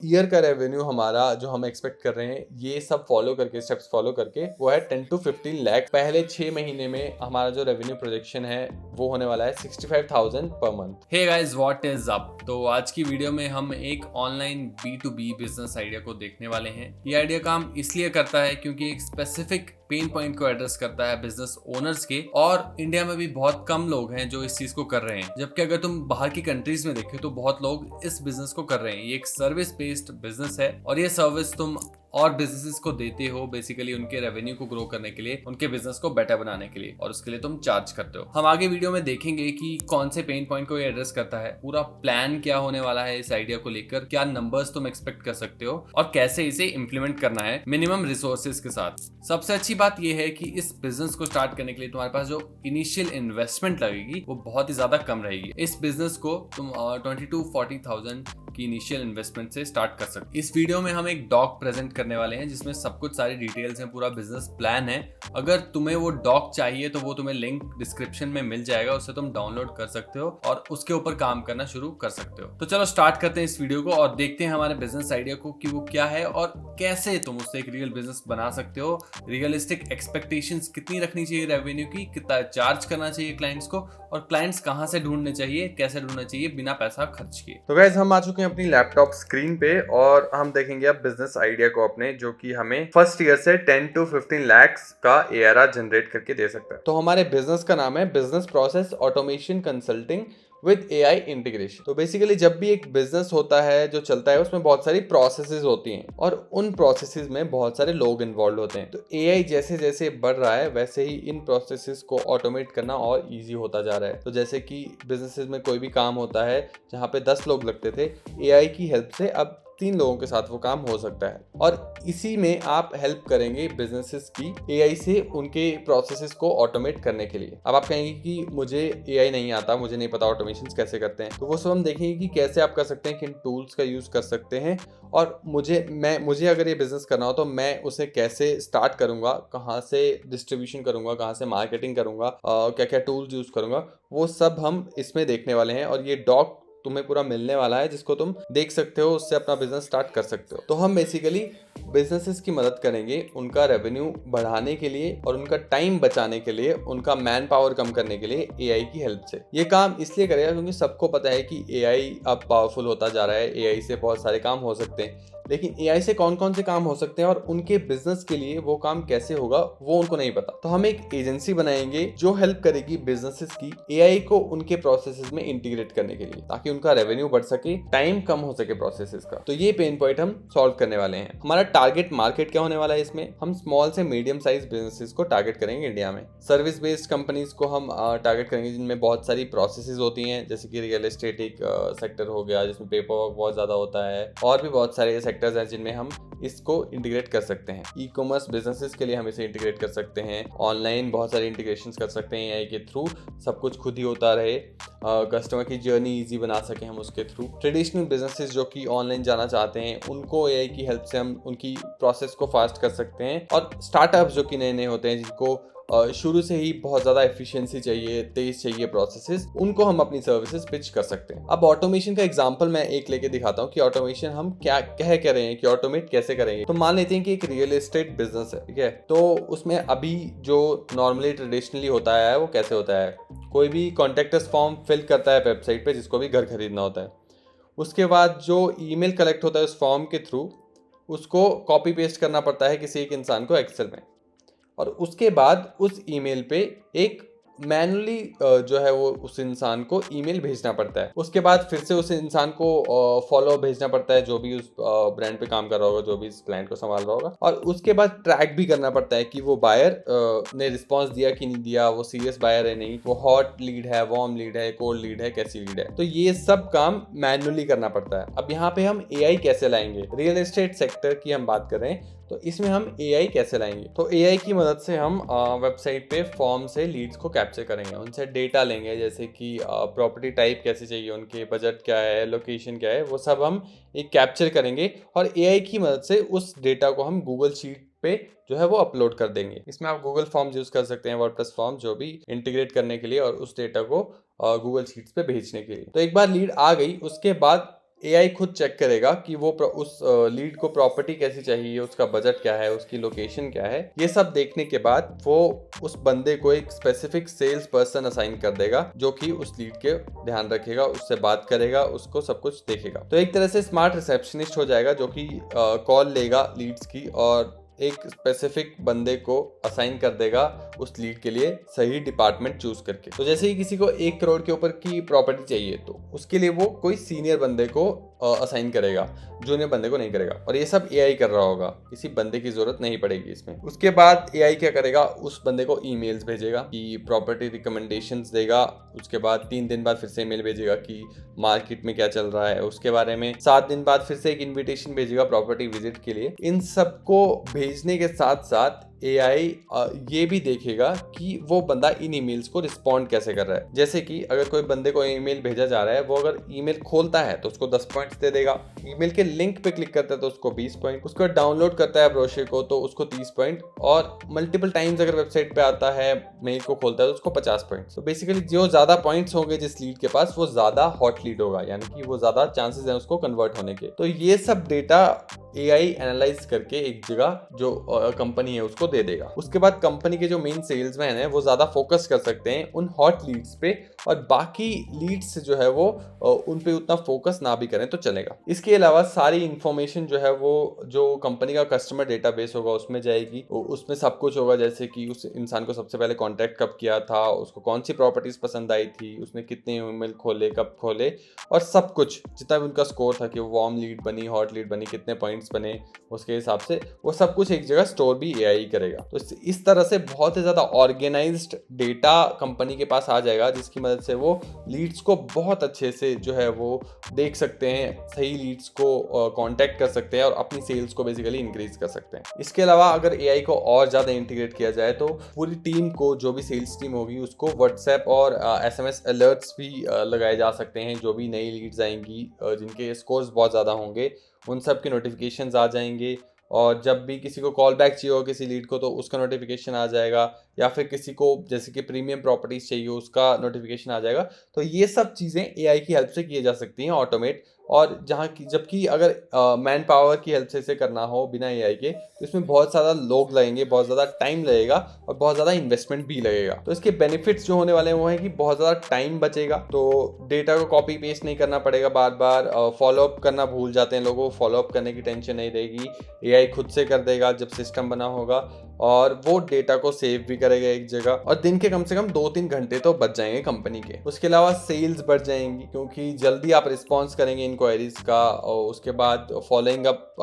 Year का revenue हमारा जो हम एक्सपेक्ट कर रहे हैं, ये सब फॉलो करके, स्टेप्स फॉलो करके, वो है 10 to 15 लाख। पहले 6 महीने में हमारा जो रेवेन्यू प्रोजेक्शन है वो होने वाला है 65,000 per month. Hey guys, what is up. तो आज की वीडियो में हम एक ऑनलाइन B2B बिजनेस आइडिया को देखने वाले हैं। ये आइडिया काम इसलिए करता है क्योंकि एक स्पेसिफिक पेन पॉइंट को एड्रेस करता है बिजनेस ओनर्स के, और इंडिया में भी बहुत कम लोग हैं जो इस चीज को कर रहे हैं। जबकि अगर तुम बाहर की कंट्रीज में देखे तो बहुत लोग इस बिजनेस को कर रहे हैं। ये एक सर्विस बेस्ड बिजनेस है और ये सर्विस तुम और बिजनेसेस को देते हो बेसिकली उनके रेवेन्यू को ग्रो करने के लिए, उनके बिजनेस को बेटर बनाने के लिए, और उसके लिए तुम चार्ज करते हो। हम आगे वीडियो में देखेंगे कि कौन से पेन पॉइंट को ये एड्रेस करता है, पूरा प्लान क्या होने वाला है इस आइडिया को लेकर, क्या नंबर्स तुम एक्सपेक्ट कर सकते हो और कैसे इसे इंप्लीमेंट करना है मिनिमम रिसोर्सेज के साथ। सबसे अच्छी बात यह है कि इस बिजनेस को स्टार्ट करने के लिए तुम्हारे पास जो इनिशियल इन्वेस्टमेंट लगेगी वो बहुत ही ज्यादा कम रहेगी। इस बिजनेस को तुम 20 to 40,000 की इनिशियल इन्वेस्टमेंट से स्टार्ट कर सकते। इस वीडियो में हम एक डॉक प्रेजेंट करने वाले हैं जिसमें सब कुछ सारी डिटेल्स हैं, पूरा बिजनेस प्लान है। अगर तुम्हें वो डॉक चाहिए तो वो तुम्हें लिंक डिस्क्रिप्शन में मिल जाएगा, उससे तुम डाउनलोड कर सकते हो और उसके ऊपर काम करना शुरू कर सकते हो। तो चलो स्टार्ट करते हैं इस वीडियो को और देखते हैं हमारे बिजनेस आइडिया को कि वो क्या है और कैसे तुम उससे एक रियल बिजनेस बना सकते हो। रियलिस्टिक एक्सपेक्टेशंस कितनी रखनी चाहिए रेवेन्यू की, कितना चार्ज करना चाहिए क्लाइंट्स को, और क्लाइंट्स कहाँ से ढूंढने चाहिए, कैसे ढूंढना चाहिए बिना पैसा खर्च किए। तो गाइस, हम आ चुके हैं अपनी लैपटॉप स्क्रीन पे और हम देखेंगे अब बिजनेस आइडिया को अपने, जो कि हमें फर्स्ट ईयर से 10 to 15 लाख का ARR जनरेट करके दे सकता है। तो हमारे बिजनेस का नाम है business process automation consulting with AI integration. तो बेसिकली जब भी एक बिजनेस होता है जो चलता है, उसमें बहुत सारी प्रोसेसेस होती हैं और उन प्रोसेसेस में बहुत सारे लोग इन्वॉल्व होते हैं। तो AI जैसे जैसे बढ़ रहा है वैसे ही इन प्रोसेसेस को ऑटोमेट करना और इजी होता जा रहा है। तो जैसे कि बिजनेसेस में कोई भी काम होता है जहाँ पे 10 लोग लगते थे, AI की हेल्प से अब 3 लोगों के साथ वो काम हो सकता है। और इसी में आप हेल्प करेंगे बिजनेसेस की AI से उनके प्रोसेसेस को ऑटोमेट करने के लिए। अब आप कहेंगे कि मुझे AI नहीं आता, मुझे नहीं पता ऑटोमेशन कैसे करते हैं, तो वो सब हम देखेंगे कि कैसे आप कर सकते हैं, किन टूल्स का यूज कर सकते हैं, और मुझे अगर ये बिजनेस करना हो तो मैं उसे कैसे स्टार्ट करूंगा, कहाँ से डिस्ट्रीब्यूशन करूंगा, कहाँ से मार्केटिंग करूंगा, क्या क्या टूल्स यूज करूंगा, वो सब हम इसमें देखने वाले हैं। और ये डॉक तुम्हें पूरा मिलने वाला है जिसको तुम देख सकते हो, उससे अपना बिजनेस स्टार्ट कर सकते हो। तो हम बेसिकली बिजनेसेस की मदद करेंगे उनका रेवेन्यू बढ़ाने के लिए और उनका टाइम बचाने के लिए, उनका मैन पावर कम करने के लिए AI की हेल्प से। ये काम इसलिए करेगा क्योंकि सबको पता है कि AI अब पावरफुल होता जा रहा है, AI से बहुत सारे काम हो सकते हैं। लेकिन AI से कौन कौन से काम हो सकते हैं और उनके बिजनेस के लिए वो काम कैसे होगा वो उनको नहीं पता। तो हम एक एजेंसी बनाएंगे जो हेल्प करेगी बिजनेसेस की AI को उनके प्रोसेसेस में इंटीग्रेट करने के लिए, ताकि उनका रेवेन्यू बढ़ सके, टाइम कम हो सके प्रोसेसेस का। तो ये पेन पॉइंट हम सॉल्व करने वाले हैं। हमारा टारगेट मार्केट क्या होने वाला है इसमें, हम स्मॉल से मीडियम साइज बिजनेसेस को टारगेट करेंगे इंडिया में। सर्विस बेस्ड कंपनीज को हम टारगेट करेंगे जिनमें बहुत सारी प्रोसेसेस होती हैं, जैसे कि रियल एस्टेट एक सेक्टर हो गया जिसमें पेपर वर्क बहुत ज्यादा होता है, और भी बहुत सारे सेक्टर्स हैं जिनमें हम इसको इंटीग्रेट कर सकते हैं। ई कॉमर्स बिजनेसेस के लिए हम इसे इंटीग्रेट कर सकते हैं, ऑनलाइन बहुत सारे इंटीग्रेशंस कर सकते हैं AI के थ्रू, सब कुछ खुद ही होता रहे, कस्टमर की जर्नी इजी बना सकें हम उसके थ्रू। ट्रेडिशनल बिजनेसेस जो कि ऑनलाइन जाना चाहते हैं उनको AI की हेल्प से हम उनकी प्रोसेस को फास्ट कर सकते हैं। और स्टार्टअप्स जो कि नए नए होते हैं, जिनको शुरू से ही बहुत ज़्यादा एफिशिएंसी चाहिए, तेज चाहिए प्रोसेसेस, उनको हम अपनी सर्विसेज पिच कर सकते हैं। अब ऑटोमेशन का एग्जांपल मैं एक लेके दिखाता हूँ कि ऑटोमेशन हम क्या कह रहे हैं, कि ऑटोमेट कैसे करेंगे। तो मान लेते हैं कि एक रियल एस्टेट बिजनेस है, ठीक है। तो उसमें अभी जो नॉर्मली ट्रेडिशनली होता है वो कैसे होता है, कोई भी कॉन्ट्रैक्टर्स फॉर्म फिल करता है वेबसाइट पे जिसको भी घर खरीदना होता है। उसके बाद जो ईमेल कलेक्ट होता है उस फॉर्म के थ्रू, उसको कॉपी पेस्ट करना पड़ता है किसी एक इंसान को एक्सेल में, और उसके बाद उस ईमेल पे एक मैनुअली जो है वो उस इंसान को ईमेल भेजना पड़ता है। उसके बाद फिर से उस इंसान को फॉलो भेजना पड़ता है, जो भी उस ब्रांड पे काम कर रहा होगा, जो भी इस क्लाइंट को संभाल रहा होगा। और उसके बाद ट्रैक भी करना पड़ता है कि वो बायर ने रिस्पॉन्स दिया कि नहीं दिया, वो सीरियस बायर है नहीं, वो हॉट लीड है, वार्म लीड है, कोल्ड लीड है, कैसी लीड है। तो ये सब काम मैनुअली करना पड़ता है। अब यहाँ पे हम AI कैसे लाएंगे, रियल एस्टेट सेक्टर की हम बात कर रहे हैं, तो इसमें हम AI कैसे लाएंगे। तो AI की मदद से हम वेबसाइट पे फॉर्म से लीड्स को कैप्चर करेंगे, उनसे डेटा लेंगे, जैसे कि प्रॉपर्टी टाइप कैसे चाहिए, उनके बजट क्या है, लोकेशन क्या है, वो सब हम एक कैप्चर करेंगे। और AI की मदद से उस डेटा को हम गूगल शीट पे जो है वो अपलोड कर देंगे। इसमें आप गूगल फॉर्म यूज कर सकते हैं, वर्डप्रेस फॉर्म, जो भी इंटीग्रेट करने के लिए और उस डेटा को गूगल शीट्स पे भेजने के लिए। तो एक बार लीड आ गई, उसके बाद एआई खुद चेक करेगा कि वो उस लीड को प्रॉपर्टी कैसी चाहिए, उसका बजट क्या है, उसकी लोकेशन क्या है। ये सब देखने के बाद वो उस बंदे को एक स्पेसिफिक सेल्स पर्सन असाइन कर देगा जो कि उस लीड के ध्यान रखेगा, उससे बात करेगा, उसको सब कुछ देखेगा। तो एक तरह से स्मार्ट रिसेप्शनिस्ट हो जाएगा जो कि कॉल लेगा लीड्स की और एक स्पेसिफिक बंदे को असाइन कर देगा उस लीड के लिए सही डिपार्टमेंट चूज करके। तो जैसे ही किसी को 1 करोड़ के ऊपर की प्रॉपर्टी चाहिए तो उसके लिए वो कोई सीनियर बंदे को असाइन करेगा, जूनियर बंदे को नहीं करेगा। और ये सब एआई कर रहा होगा, किसी बंदे की जरूरत नहीं पड़ेगी इसमें। उसके बाद एआई क्या करेगा, उस बंदे को ईमेल्स भेजेगा कि प्रॉपर्टी रिकमेंडेशंस देगा। उसके बाद 3 दिन बाद फिर से ईमेल भेजेगा कि मार्केट में क्या चल रहा है उसके बारे में। 7 दिन बाद फिर से एक इन्विटेशन भेजेगा प्रॉपर्टी विजिट के लिए। इन सबको भेजने के साथ साथ एआई ये भी देखेगा कि वो बंदा इन ईमेल्स को रिस्पॉन्ड कैसे कर रहा है। जैसे कि अगर कोई बंदे को ईमेल भेजा जा रहा है, वो अगर ईमेल खोलता है तो उसको 10 पॉइंट्स दे देगा, ईमेल के लिंक पे क्लिक करता है तो उसको 20 पॉइंट, उसको डाउनलोड करता है ब्रोशर को तो उसको 30 पॉइंट, और मल्टीपल टाइम्स अगर वेबसाइट पे आता है, मेल को खोलता है तो उसको 50 पॉइंट। तो बेसिकली जो ज्यादा पॉइंट्स होंगे जिस लीड के पास, वो ज्यादा हॉट लीड होगा, यानी कि वो ज्यादा चांसेस हैं उसको कन्वर्ट होने के। तो ये सब डेटा एआई एनालाइज करके एक जगह जो कंपनी है उसको दे देगा। उसके बाद कंपनी के जो मेन सेल्समैन है वो ज्यादा फोकस कर सकते हैं उन हॉट लीड्स पे, और बाकी लीड्स जो है वो उन पे उतना फोकस ना भी करें तो चलेगा। इसके अलावा सारी इंफॉर्मेशन जो है वो जो कंपनी का कस्टमर डेटाबेस होगा उसमें जाएगी। उसमें सब कुछ होगा, जैसे कि उस इंसान को सबसे पहले कांटेक्ट कब किया था, उसको कौन सी प्रॉपर्टीज पसंद आई थी, उसने कितने ईमेल खोले, कब खोले, और सब कुछ जितना भी उनका स्कोर था कि वो वार्म लीड बनी, हॉट लीड बनी, कितने पॉइंट्स बने, उसके हिसाब से वो सब कुछ एक जगह स्टोर भी एआई करेगा। तो इस तरह से बहुत ही ज्यादा ऑर्गेनाइज्ड डेटा कंपनी के पास आ जाएगा, जिसकी मदद से वो लीड्स को बहुत अच्छे से जो है वो देख सकते हैं, सही लीड्स को कांटेक्ट कर सकते हैं और अपनी सेल्स को बेसिकली इंक्रीज कर सकते हैं। इसके अलावा अगर एआई को और ज्यादा इंटीग्रेट किया जाए तो पूरी टीम को, जो भी सेल्स टीम होगी उसको व्हाट्सएप और एसएमएस अलर्ट्स भी लगाए जा सकते हैं। जो भी नई लीड्स आएंगी जिनके स्कोर्स बहुत ज़्यादा होंगे उन सब के नोटिफिकेशंस आ जाएंगे, और जब भी किसी को कॉल बैक चाहिए हो किसी लीड को तो उसका नोटिफिकेशन आ जाएगा, या फिर किसी को जैसे कि प्रीमियम प्रॉपर्टीज चाहिए उसका नोटिफिकेशन आ जाएगा। तो ये सब चीज़ें एआई की हेल्प से की जा सकती हैं ऑटोमेट। और जहाँ की जबकि अगर मैन पावर की हेल्प से इसे करना हो बिना एआई के तो इसमें बहुत ज़्यादा लोग लगेंगे, बहुत ज़्यादा टाइम लगेगा और बहुत ज़्यादा इन्वेस्टमेंट भी लगेगा। तो इसके बेनिफिट्स जो होने वाले हैं वो है कि बहुत ज़्यादा टाइम बचेगा, तो डेटा को कॉपी पेस्ट नहीं करना पड़ेगा बार बार, फॉलोअप करना भूल जाते हैं लोगों, फॉलोअप करने की टेंशन नहीं रहेगी, एआई खुद से कर देगा जब सिस्टम बना होगा, और वो डेटा को सेव भी करेगा एक जगह, और दिन के कम से कम 2-3 घंटे तो बच जाएंगे कंपनी के। उसके अलावा सेल्स बढ़ जाएंगी क्योंकि जल्दी आप रिस्पॉन्स करेंगे इंक्वायरीज का, और उसके बाद फॉलोइंग अप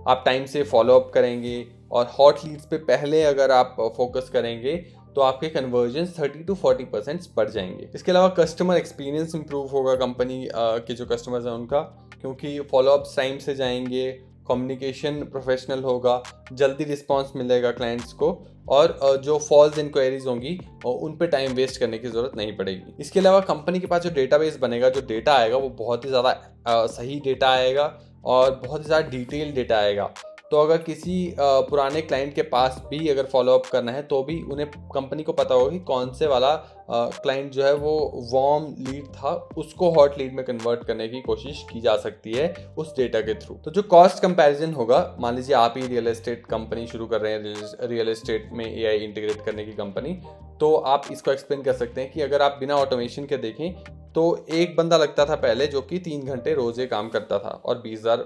आप टाइम से फॉलो अप करेंगे, और हॉट लीड्स पे पहले अगर आप फोकस करेंगे तो आपके कन्वर्जन 30 to 40% बढ़ जाएंगे। इसके अलावा कस्टमर एक्सपीरियंस इंप्रूव होगा कंपनी के जो कस्टमर्स हैं उनका, क्योंकि फॉलोअप्स टाइम से जाएंगे, कम्युनिकेशन प्रोफेशनल होगा, जल्दी रिस्पांस मिलेगा क्लाइंट्स को, और जो फॉल्स इंक्वायरीज होंगी उन पे टाइम वेस्ट करने की ज़रूरत नहीं पड़ेगी। इसके अलावा कंपनी के पास जो डेटाबेस बनेगा, जो डेटा आएगा वो बहुत ही ज़्यादा सही डेटा आएगा और बहुत ही ज़्यादा डिटेल डेटा आएगा। तो अगर किसी पुराने क्लाइंट के पास भी अगर फॉलोअप करना है तो भी उन्हें कंपनी को पता होगा कि कौन से वाला क्लाइंट जो है वो वार्म लीड था उसको हॉट लीड में कन्वर्ट करने की कोशिश की जा सकती है उस डेटा के थ्रू। तो जो कॉस्ट कंपैरिजन होगा, मान लीजिए आप ही रियल एस्टेट कंपनी शुरू कर रहे हैं, रियल एस्टेट में एआई इंटीग्रेट करने की कंपनी, तो आप इसको एक्सप्लेन कर सकते हैं कि अगर आप बिना ऑटोमेशन के देखें तो एक बंदा लगता था पहले जो कि 3 घंटे रोज़ काम करता था और 20,000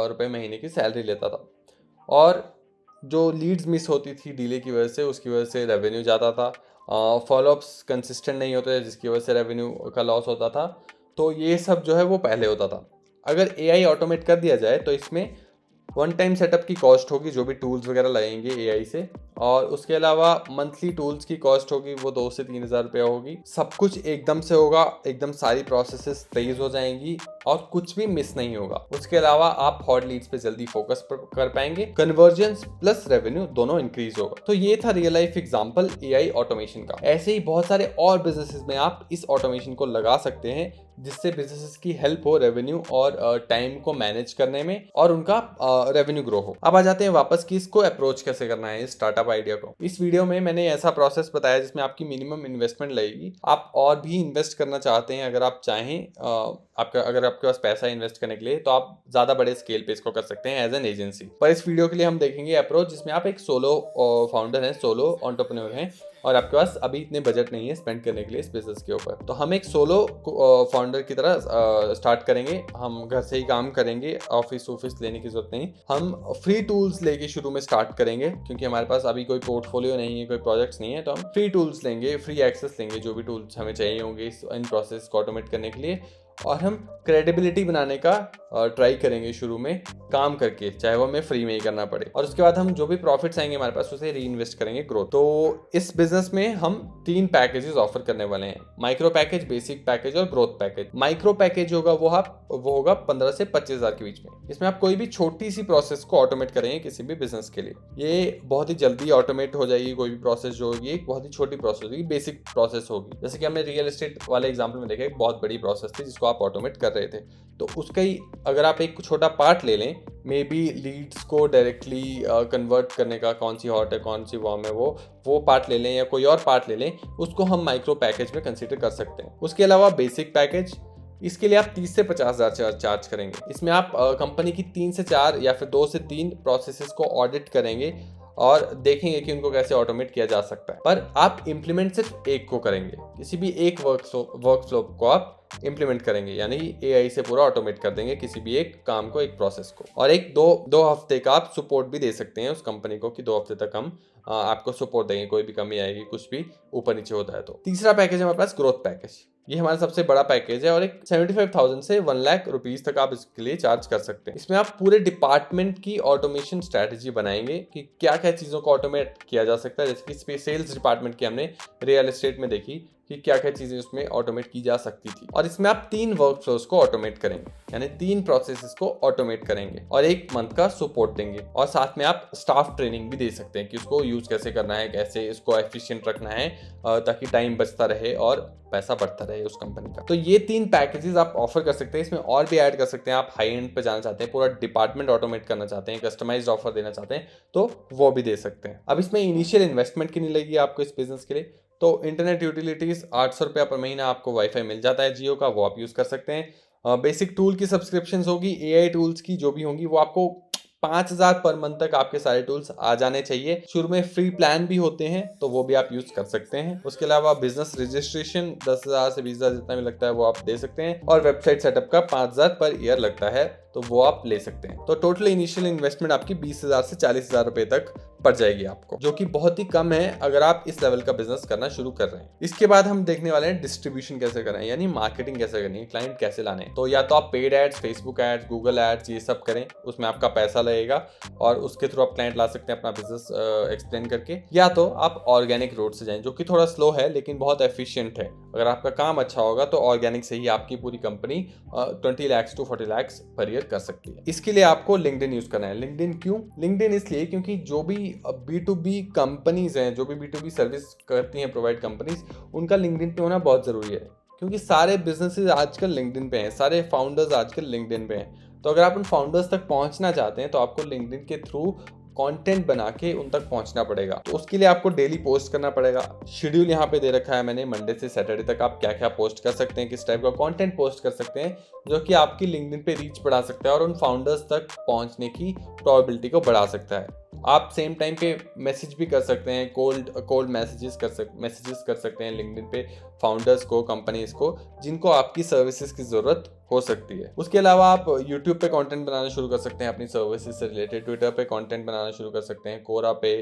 रुपये महीने की सैलरी लेता था, और जो लीड्स मिस होती थी डीले की वजह से, उसकी वजह से रेवेन्यू जाता था, फॉलोअप्स कंसिस्टेंट नहीं होते जिसकी वजह से रेवेन्यू का लॉस होता था। तो ये सब जो है वो पहले होता था। अगर एआई ऑटोमेट कर दिया जाए तो इसमें वन टाइम सेटअप की कॉस्ट होगी, जो भी टूल्स वगैरह लगेंगे एआई से, और उसके अलावा मंथली टूल्स की कॉस्ट होगी वो 2 से 3 हज़ार रुपया होगी। सब कुछ एकदम से होगा, एकदम सारी प्रोसेसेस तेज हो जाएंगी और कुछ भी मिस नहीं होगा। उसके अलावा आप हॉट लीड्स पे जल्दी फोकस कर पाएंगे, कन्वर्जेंस प्लस रेवेन्यू दोनों इंक्रीज होगा। तो ये था real life example AI automation का। ऐसे ही बहुत सारे और बिजनेसेस में आप इस ऑटोमेशन को लगा सकते हैं जिससे बिजनेसेस की हेल्प हो रेवेन्यू और टाइम को मैनेज करने में और उनका रेवेन्यू ग्रो हो। अब आ जाते हैं वापस कि इसको अप्रोच कैसे करना है, स्टार्टअप आइडिया को। इस वीडियो में मैंने ऐसा प्रोसेस बताया जिसमें आपकी मिनिमम इन्वेस्टमेंट लगेगी। आप और भी इन्वेस्ट करना चाहते हैं, अगर आप चाहें, अगर आपके पास पैसा इन्वेस्ट करने के लिए, तो आप ज़्यादा बड़े स्केल पे इसको कर सकते हैं एज एन एजेंसी। पर इस वीडियो के लिए हम देखेंगे अप्रोच जिसमें आप एक सोलो फाउंडर हैं, सोलो एंटरप्रेन्योर हैं और आपके पास अभी इतने बजट नहीं है स्पेंड करने के लिए इस बिजनेस के ऊपर। तो हम एक सोलो फाउंडर की तरह स्टार्ट करेंगे। हम घर से ही काम करेंगे, ऑफिस लेने की जरूरत नहीं। हम फ्री टूल्स लेके शुरू में स्टार्ट करेंगे क्योंकि हमारे पास अभी कोई पोर्टफोलियो नहीं है, कोई प्रोजेक्ट्स नहीं है। तो हम फ्री टूल्स लेंगे, फ्री एक्सेस लेंगे, जो भी टूल्स हमें चाहिए होंगे इन प्रोसेस को ऑटोमेट करने के लिए। और हम क्रेडिबिलिटी बनाने का ट्राई करेंगे शुरू में काम करके, चाहे वो हमें फ्री में ही करना पड़े। और उसके बाद हम जो भी प्रॉफिट्स आएंगे हमारे पास उसे री इन्वेस्ट करेंगे ग्रोथ। तो इस बिजनेस में हम 3 पैकेजेस ऑफर करने वाले हैं, माइक्रो पैकेज, बेसिक पैकेज और ग्रोथ पैकेज। माइक्रो पैकेज होगा वो होगा 15 से 25 हज़ार के बीच में। इसमें आप कोई भी छोटी सी प्रोसेस को ऑटोमेट करेंगे किसी भी बिजनेस के लिए। ये बहुत ही जल्दी ऑटोमेट हो जाएगी। कोई भी प्रोसेस जो होगी एक बहुत ही छोटी प्रोसेस होगी, बेसिक प्रोसेस होगी। जैसे कि हमने रियल एस्टेट वाले एग्जाम्पल में देखा, एक बहुत बड़ी प्रोसेस थी जिसको आप ऑटोमेट कर रहे थे। तो उसका ही अगर आप एक छोटा पार्ट ले लें, मे बी लीड्स को डायरेक्टली कन्वर्ट करने का, कौन सी हॉट है कौन सी वार्म है, वो पार्ट ले लें या कोई और पार्ट ले लें, उसको हम माइक्रो पैकेज में कंसीडर कर सकते हैं। उसके अलावा बेसिक पैकेज, इसके लिए आप 30 से 50 हज़ार चार्ज करेंगे। इसमें आप कंपनी की 3 से 4 या फिर 2 से 3 प्रोसेसेस को ऑडिट करेंगे और देखेंगे कि उनको कैसे ऑटोमेट किया जा सकता है। पर आप इम्प्लीमेंट सिर्फ एक को करेंगे, किसी भी एक वर्कफ्लो को आप इम्प्लीमेंट करेंगे, यानी एआई से पूरा ऑटोमेट कर देंगे किसी भी एक काम को, एक प्रोसेस को। और एक दो हफ्ते का आप सपोर्ट भी दे सकते हैं उस कंपनी को कि 2 हफ्ते तक हम आपको सपोर्ट देंगे, कोई भी कमी आएगी, कुछ भी ऊपर नीचे होता है तो। तीसरा पैकेज हमारे पास ग्रोथ पैकेज। ये हमारा सबसे बड़ा पैकेज है और एक 75,000 से 1 लाख रुपीस तक आप इसके लिए चार्ज कर सकते हैं। इसमें आप पूरे डिपार्टमेंट की ऑटोमेशन स्ट्रैटेजी बनाएंगे कि क्या क्या चीज़ों को ऑटोमेट किया जा सकता है। जैसे कि सेल्स डिपार्टमेंट की हमने रियल एस्टेट में देखी कि क्या क्या चीज़ें उसमें ऑटोमेट की जा सकती थी। और इसमें आप 3 वर्कफ्लोज को ऑटोमेट करेंगे, यानी 3 प्रोसेसेस को ऑटोमेट करेंगे और 1 मंथ का सपोर्ट देंगे। और साथ में आप स्टाफ ट्रेनिंग भी दे सकते हैं कि उसको यूज़ कैसे करना है, कैसे इसको एफिशिएंट रखना है ताकि टाइम बचता रहे और पैसा बढ़ता रहे उस कंपनी का। तो ये 3 पैकेजेस आप ऑफर कर सकते हैं। इसमें और भी ऐड कर सकते हैं। आप हाई एंड पे जाना चाहते हैं, पूरा डिपार्टमेंट ऑटोमेट करना चाहते हैं, कस्टमाइज्ड ऑफर देना चाहते हैं, तो वो भी दे सकते हैं। अब इसमें इनिशियल इन्वेस्टमेंट कितनी लगेगी आपको इस बिजनेस के लिए? तो इंटरनेट यूटिलिटीज 800 रुपया पर महीना आपको वाईफाई मिल जाता है जियो का, वो आप यूज़ कर सकते हैं। बेसिक टूल की सब्सक्रिप्शन होगी, एआई टूल्स की जो भी होंगी वो आपको 5,000 पर मंथ तक आपके सारे टूल्स आ जाने चाहिए। शुरू में फ्री प्लान भी होते हैं तो वो भी आप यूज कर सकते हैं। उसके अलावा बिजनेस रजिस्ट्रेशन 10,000 से 20,000 जितना भी लगता है वो आप दे सकते हैं और वेबसाइट सेटअप का 5,000 पर ईयर लगता है तो वो आप ले सकते हैं। तो टोटल इनिशियल इन्वेस्टमेंट आपकी 20,000 से 40,000 रुपए तक पड़ जाएगी आपको, जो कि बहुत ही कम है अगर आप इस लेवल का बिजनेस करना शुरू कर रहे हैं। इसके बाद हम देखने वाले हैं डिस्ट्रीब्यूशन कैसे करना है, यानी मार्केटिंग कैसे करनी है, क्लाइंट कैसे लाने हैं। तो या तो आप paid ads, Facebook ads, Google ads ये सब करें, उसमें आपका पैसा लगेगा और उसके थ्रू आप क्लाइंट ला सकते हैं अपना बिजनेस एक्सप्लेन करके। या तो आप ऑर्गेनिक रोड से जाएं, जो कि थोड़ा स्लो है लेकिन बहुत एफिशिएंट है। अगर आपका काम अच्छा होगा तो ऑर्गेनिक से ही आपकी पूरी company 20 lakh to 40 lakh per year कर सकती है। इसके लिए आपको लिंक्डइन यूज करना है। लिंक्डइन क्यों? लिंक्डइन इसलिए क्योंकि जो भी B2B कंपनीज हैं, जो भी B2B सर्विस करती हैं प्रोवाइड कंपनीज, उनका लिंक्डइन पे होना बहुत जरूरी है क्योंकि सारे बिजनेसेस आजकल लिंक्डइन पे हैं, सारे फाउंडर्स आजकल लिंक्डइन पे हैं। तो अगर आप उन फाउंडर्स तक पहुंचना चाहते हैं तो आपको लिंक्डइन के थ्रू कंटेंट बना के उन तक पहुंचना पड़ेगा। तो उसके लिए आपको डेली पोस्ट करना पड़ेगा। शेड्यूल यहाँ पे दे रखा है मैंने, मंडे से सैटरडे तक आप क्या क्या पोस्ट कर सकते हैं, किस टाइप का कंटेंट पोस्ट कर सकते हैं जो कि आपकी लिंक्डइन पे रीच बढ़ा सकता है और उन फाउंडर्स तक पहुंचने की प्रोबेबिलिटी को बढ़ा सकता है। आप सेम टाइम पे मैसेज भी कर सकते हैं, कोल्ड मैसेजेस कर सकते हैं लिंक्डइन पे फाउंडर्स को, कंपनीज को जिनको आपकी सर्विसेज की जरूरत हो सकती है। उसके अलावा आप यूट्यूब पे कंटेंट बनाना शुरू कर सकते हैं अपनी सर्विसेज से रिलेटेड, ट्विटर पे कंटेंट बनाना शुरू कर सकते हैं, कोरा पे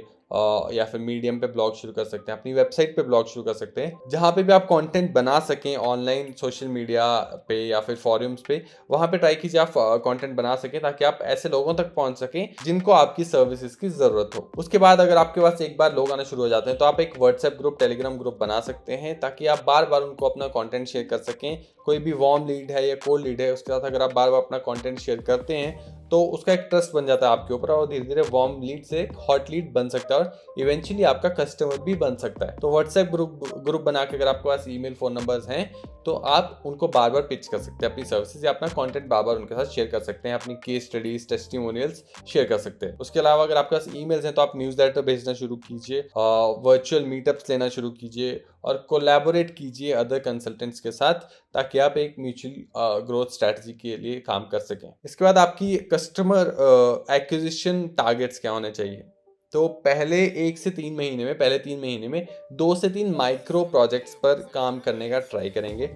या फिर मीडियम पे ब्लॉग शुरू कर सकते हैं, अपनी वेबसाइट पे ब्लॉग शुरू कर सकते हैं, जहाँ पे भी आप कंटेंट बना सकें ऑनलाइन सोशल मीडिया पे या फिर फॉरम्स पे। वहाँ पे ट्राई कीजिए आप कंटेंट बना सकें ताकि आप ऐसे लोगों तक पहुँच सकें जिनको आपकी सर्विसेज की जरूरत हो। उसके बाद अगर आपके पास एक बार लोग आना शुरू हो जाते हैं तो आप एक व्हाट्सएप ग्रुप, टेलीग्राम ग्रुप बना सकते हैं ताकि आप बार बार उनको अपना कंटेंट शेयर कर सकें। कोई भी वार्म लीड है या कोल्ड लीड है उसके साथ अगर आप बार बार अपना कंटेंट शेयर करते हैं तो उसका एक ट्रस्ट बन जाता है आपके ऊपर और धीरे धीरे वार्म लीड से एक हॉट लीड बन सकता है और इवेंचुअली आपका कस्टमर भी बन सकता है। तो व्हाट्सएप ग्रुप बना के अगर आपके पास ईमेल फ़ोन नंबर्स हैं तो आप उनको बार बार पिच कर सकते हैं अपनी सर्विसेज या अपना कंटेंट बार बार उनके साथ शेयर कर सकते हैं, अपनी केस स्टडीज टेस्टिमोनियल्स शेयर कर सकते हैं। उसके अलावा अगर आपके पास ईमेल्स हैं तो आप न्यूज़लेटर भेजना शुरू कीजिए, वर्चुअल मीटअप्स लेना शुरू कीजिए और कोलैबोरेट कीजिए अदर कंसल्टेंट्स के साथ, ताकि आप एक म्यूचुअल ग्रोथ स्ट्रैटेजी के लिए काम कर सकें। इसके बाद आपकी कस्टमर एक्विजिशन टारगेट्स क्या होने चाहिए? तो पहले 3 महीने में 2 से 3 माइक्रो प्रोजेक्ट्स पर काम करने का ट्राई करेंगे।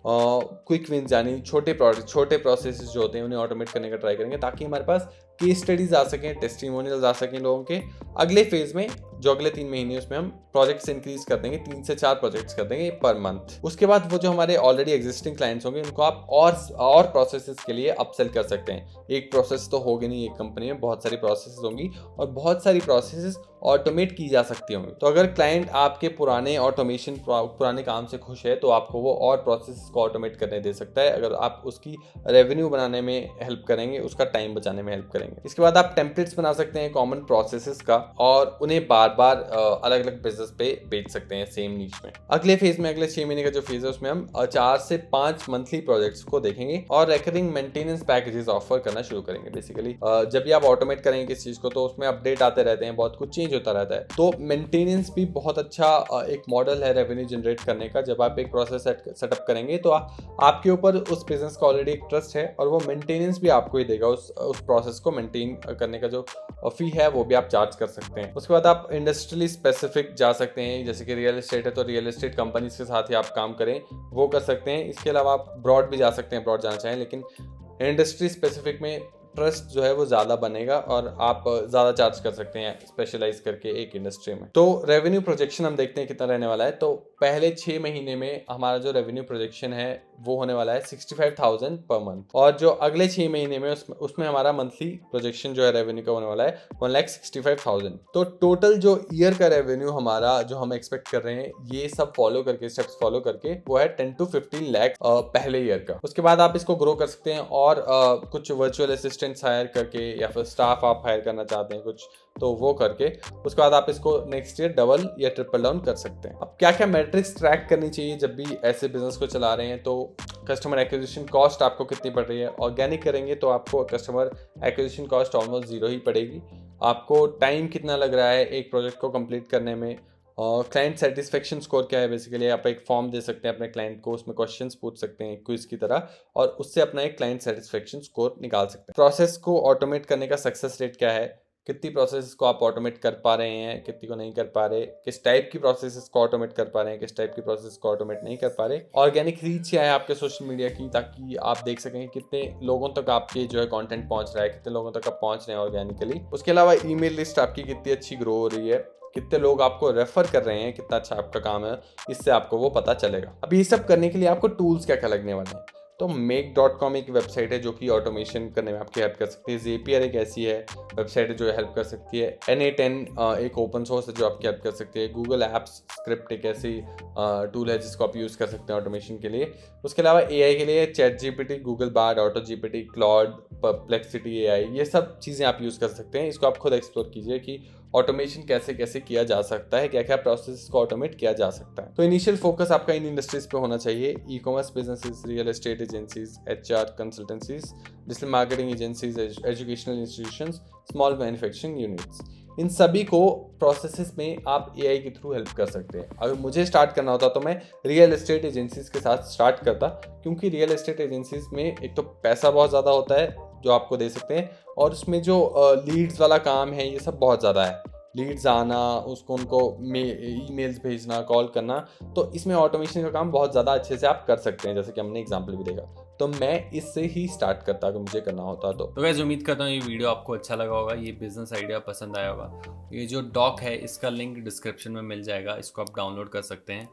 क्विक विन्स यानी छोटे प्रोसेसेस जो होते हैं उन्हें ऑटोमेट करने का ट्राई करेंगे, ताकि हमारे पास केस स्टडीज आ सकें, टेस्टिमोनियल्स आ सकें लोगों के। अगले फेज में जो अगले 3 महीने उसमें हम प्रोजेक्ट्स इंक्रीज कर देंगे, 3 से 4 प्रोजेक्ट्स कर देंगे पर मंथ। उसके बाद वो जो हमारे ऑलरेडी एग्जिस्टिंग क्लाइंट्स होंगे उनको आप और प्रोसेसेस के लिए अपसेल कर सकते हैं। एक प्रोसेस तो होगी नहीं, एक कंपनी में बहुत सारी प्रोसेसेस होंगी और बहुत सारी प्रोसेसेस ऑटोमेट की जा सकती होंगी। तो अगर क्लाइंट आपके पुराने काम से खुश है तो आपको वो और प्रोसेस को ऑटोमेट करने दे सकता है, अगर आप उसकी रेवेन्यू बनाने में हेल्प करेंगे, उसका टाइम बचाने में हेल्प करेंगे। इसके बाद आप टेम्पलेट्स बना सकते हैं कॉमन प्रोसेसेस का और उन्हें बार बार अलग अलग बिजनेस पे बेच सकते हैं सेम नीच में। अगले फेज में, अगले 6 महीने का जो फेज है उसमें हम 4 से 5 मंथली प्रोजेक्ट्स को देखेंगे और रिकरिंग मेंटेनेंस पैकेजेस ऑफर करना शुरू करेंगे। बेसिकली जब भी आप ऑटोमेट करेंगे किसी चीज को तो उसमें अपडेट आते रहते हैं, बहुत कुछ चेंज होता रहता है। तो मेंटेनेंस भी बहुत अच्छा एक मॉडल है रेवेन्यू जनरेट करने का। जब आप एक प्रोसेस सेटअप करेंगे तो आपके ऊपर उस बिजनेस का ऑलरेडी एक ट्रस्ट है और वो मेंटेनेंस भी आपको ही देगा। उस प्रोसेस को मेंटेन करने का जो फी है वो भी आप चार्ज कर सकते हैं। उसके बाद आप इंडस्ट्रियली स्पेसिफिक जा सकते हैं, जैसे कि रियल एस्टेट है तो रियल एस्टेट कंपनीज के साथ ही आप काम करें, वो कर सकते हैं। इसके अलावा आप ब्रॉड भी जा सकते हैं, ब्रॉड जाना चाहें, लेकिन इंडस्ट्री स्पेसिफिक में ट्रस्ट जो है वो ज़्यादा बनेगा और आप ज़्यादा चार्ज कर सकते हैं स्पेशलाइज करके एक इंडस्ट्री में। तो रेवेन्यू प्रोजेक्शन हम देखते हैं कितना रहने वाला है। तो पहले 6 महीने में हमारा जो रेवेन्यू प्रोजेक्शन है वो होने वाला है 65,000 पर मंथ और जो अगले 6 महीने में उसमें हमारा मंथली प्रोजेक्शन जो है रेवेन्यू का होने वाला है 1,65,000। तो टोटल जो ईयर का रेवेन्यू हमारा जो हम एक्सपेक्ट कर रहे हैं ये सब स्टेप्स फॉलो करके वो है 10 to 15 लाख पहले ईयर का। उसके बाद आप इसको ग्रो कर सकते हैं और कुछ वर्चुअल असिस्टेंट्स हायर करके या फिर स्टाफ आप हायर करना चाहते हैं कुछ तो वो करके उसके बाद आप इसको नेक्स्ट ईयर डबल या ट्रिपल डाउन कर सकते हैं। अब क्या क्या मैट्रिक्स ट्रैक करनी चाहिए जब भी ऐसे बिजनेस को चला रहे हैं? तो कस्टमर एक्विजिशन कॉस्ट आपको कितनी पड़ रही है? ऑर्गेनिक करेंगे तो आपको कस्टमर एक्विजिशन कॉस्ट ऑलमोस्ट 0 ही पड़ेगी। आपको टाइम कितना लग रहा है एक प्रोजेक्ट को कंप्लीट करने में? क्लाइंट सेटिस्फेक्शन स्कोर क्या है? बेसिकली आप एक फॉर्म दे सकते हैं अपने क्लाइंट को, उसमें क्वेश्चंस पूछ सकते हैं क्विज की तरह और उससे अपना एक क्लाइंट सेटिस्फेक्शन स्कोर निकाल सकते हैं। प्रोसेस को ऑटोमेट करने का सक्सेस रेट क्या है? कितनी प्रोसेस को आप ऑटोमेट कर पा रहे हैं, कितनी को नहीं कर पा रहे, किस टाइप की प्रोसेस को ऑटोमेट कर पा रहे हैं, किस टाइप की प्रोसेस को ऑटोमेट नहीं कर पा रहे। ऑर्गेनिक रीच क्या है आपके सोशल मीडिया की, ताकि आप देख सकें कितने लोगों तक आपके जो है कंटेंट पहुंच रहा है, कितने लोगों तक आप पहुंच रहे हैं ऑर्गेनिकली। उसके अलावा ईमेल लिस्ट आपकी कितनी अच्छी ग्रो हो रही है, कितने लोग आपको रेफर कर रहे हैं, कितना अच्छा आपका काम है, इससे आपको वो पता चलेगा। अब ये सब करने के लिए आपको टूल्स क्या क्या लगने वाले हैं? तो make.com एक वेबसाइट है जो कि ऑटोमेशन करने में आपकी हेल्प कर सकती है। Zapier एक ऐसी है वेबसाइट है जो हेल्प कर सकती है। N8N एक ओपन सोर्स है जो आपकी हेल्प कर सकती है। गूगल एप्स स्क्रिप्ट एक ऐसी टूल है जिसको आप यूज़ कर सकते हैं ऑटोमेशन के लिए। उसके अलावा AI के लिए ChatGPT, Google Bard, AutoGPT, Claude, perplexity AI, ये सब चीज़ें आप यूज़ कर सकते हैं। इसको आप खुद एक्सप्लोर कीजिए कि ऑटोमेशन कैसे कैसे किया जा सकता है, क्या क्या प्रोसेस को ऑटोमेट किया जा सकता है। तो इनिशियल फोकस आपका इन इंडस्ट्रीज पे होना चाहिए: e commerce businesses, real estate agencies, HR consultancies, digital marketing agencies, educational institutions, small manufacturing units. इन सभी को प्रोसेसेस में आप AI के थ्रू हेल्प कर सकते हैं। अगर मुझे स्टार्ट करना होता तो मैं रियल एस्टेट एजेंसीज के साथ स्टार्ट करता, क्योंकि रियल एस्टेट एजेंसीज में एक तो पैसा बहुत ज़्यादा होता है जो आपको दे सकते हैं और उसमें जो लीड्स वाला काम है ये सब बहुत ज़्यादा है। लीड्स आना, उसको उनको ईमेल्स भेजना, कॉल करना, तो इसमें ऑटोमेशन का काम बहुत ज़्यादा अच्छे से आप कर सकते हैं, जैसे कि हमने एग्जांपल भी देखा। तो मैं इससे ही स्टार्ट करता अगर मुझे करना होता तो गाइस उम्मीद करता हूँ ये वीडियो आपको अच्छा लगा होगा, ये बिजनेस आइडिया पसंद आया होगा। ये जो डॉक है इसका लिंक डिस्क्रिप्शन में मिल जाएगा, इसको आप डाउनलोड कर सकते हैं,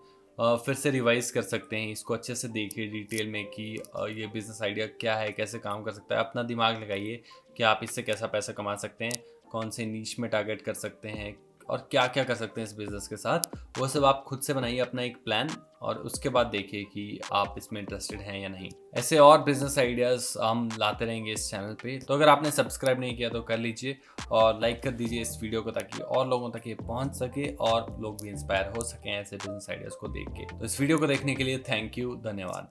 फिर से रिवाइज कर सकते हैं, इसको अच्छे से देखिए डिटेल में कि ये बिजनेस आइडिया क्या है, कैसे काम कर सकता है। अपना दिमाग लगाइए कि आप इससे कैसा पैसा कमा सकते हैं, कौन से नीश में टारगेट कर सकते हैं, और क्या क्या कर सकते हैं इस बिजनेस के साथ, वो सब आप खुद से बनाइए अपना एक प्लान और उसके बाद देखिए कि आप इसमें इंटरेस्टेड हैं या नहीं। ऐसे और बिजनेस आइडियाज़ हम लाते रहेंगे इस चैनल पे, तो अगर आपने सब्सक्राइब नहीं किया तो कर लीजिए और लाइक कर दीजिए इस वीडियो को ताकि और लोगों तक ये पहुंच सके और लोग भी इंस्पायर हो सकें ऐसे बिजनेस आइडियाज़ को देख के। तो इस वीडियो को देखने के लिए थैंक यू, धन्यवाद।